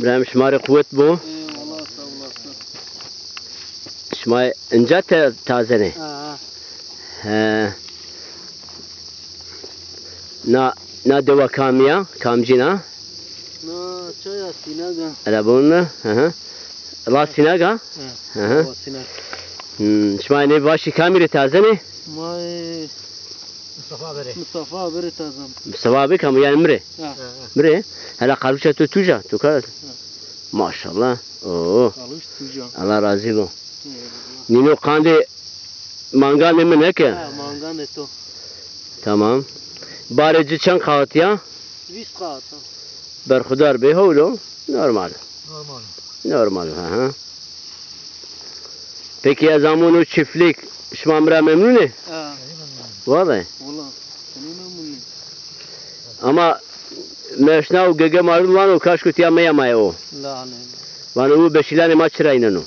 برام شماره قوت بو والله سا والله شمای اینجا تازه نه نا دوا کامیا کامجی نه چای سیناگا رابون لا سیناگا شمای نه باشی کامیره تازه نه مای مصطفى بره تازه مصطفى بك هم يعني مري هلا قالوش توجا تو كار ما شاء الله اوه قالوش توجا الله راضي له نينو قاندي مانغان من هيك مانغان تو تمام بارجي چند قاعات يا 20 قاعات برخدار به هولو نورمال ها Peki ya zamonu çiftlik şmamra memnune? Vallahi. Ama meşna o gege marul lan o kaşkut ya maya o. La ne. Bana o beşilane maçra inanu.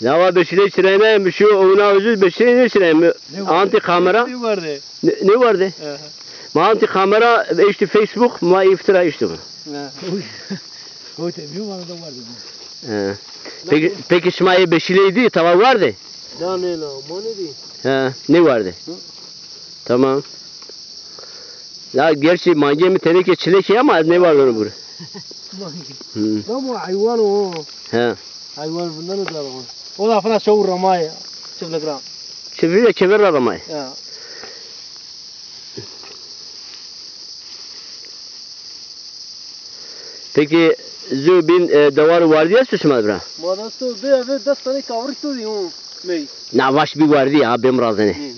Ya va beşile çirayna bir şey ona özür beşile ne çirayna? Anti kamera. Ne vardı? Ne vardı? Ma anti kamera işte Facebook ma iftira işte bu. Koyte bir vardı vardı. Peki şmaya beşileydi tava vardı? Da ne la monedi. Ne vardı? Tamam. Ya gerçi manje mi teneke çilek ama ne var onun burada? Ama hayvan o. Hayvan bundan da var. O da falan şov ramaya. Çevlegram. Çevir ramaya. Peki zubin davar vardı ya susmadı bra. Madasto de eve dastane kavrito diyor. Mey. Na baş bir vardı ya benim razane.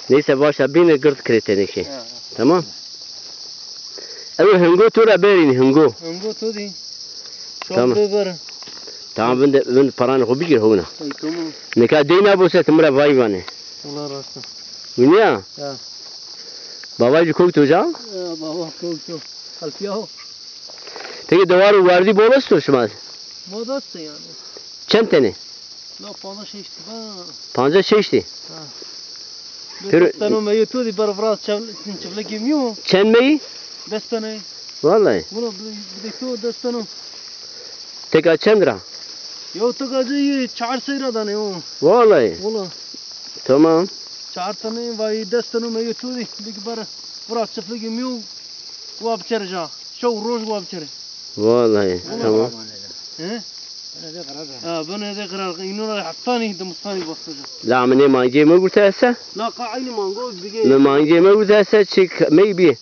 Neyse başa bin gırt kretene şey. Tamam. Evet hıngo tura berin hıngo. Hıngo tu di. Tamam. Tamam ben paranı hobi gir hona. Tamam. Ne kadar deyna bu set mura vay vane. Allah rastı. Bu ne ya? Babacı koktu hocam? Baba koktu. Kalpiyaho. Peki davar vardı bolas tutuşmaz. Modası yani. Çem tane? La fazla şey işte. Panca şey işte. Destano meio tudo e para vrás çevle gemiyor. Çen meyi? Destano. Vallahi. Bunu bir tu destano. Tek çemdra. Yo to gacı 4 sayradan yo. Vallahi. Valla. Tamam. 4 tane vay destano meio tudo bir para vrás çevle gemiyor. Vab çerja. Şov roz vab çere. Vallahi. Tamam. بنا ذي قرار إنه راح حطاني ده مصاني بصجة. لا مني ما نجي ما قلت هسه. لا قاعين ما نقول بقى. ما نجي ما قلت هسه شيء ما يبي.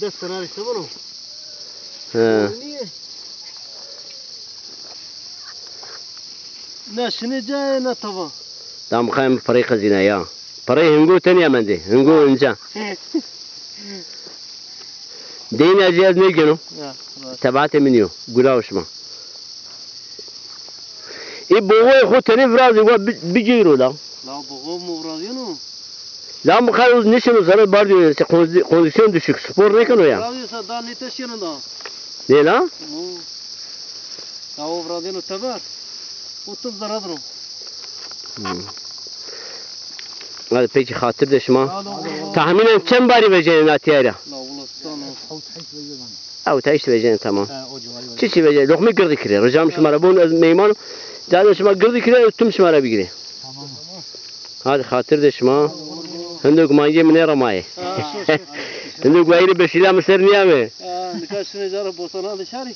ده السناري سبنو. لا شنو جاي نا طبعا. دام خايم فريق زينة يا. فريق هنقول تاني من دي هنقول إنجا. دينا جاز نيجنو. تبعت منيو قلاوش ما. بوغو خود تني فرازي و بيجيرو لا بوغو مو فرازينو لا مخالف نشنو zarar var diyor kondisyon düşük spor ne kanıyor ya فرازي da ne taşıyano da ne la o فرازينو tabar otup zaradro hadi peki hatır da şuma tahminen çem bari vereceğin atiyara او تعيش بجين تمام تشي بجين لو مي قرضي كري رجام شمارة بون ميمان جانا شما قرضي كري تم شمارة بيجري هذا خاطر ده شما هندوك مانجي من رماي هندوك غير بشيلا مسر نيامه نكاش نجار بوصنا هذا شاري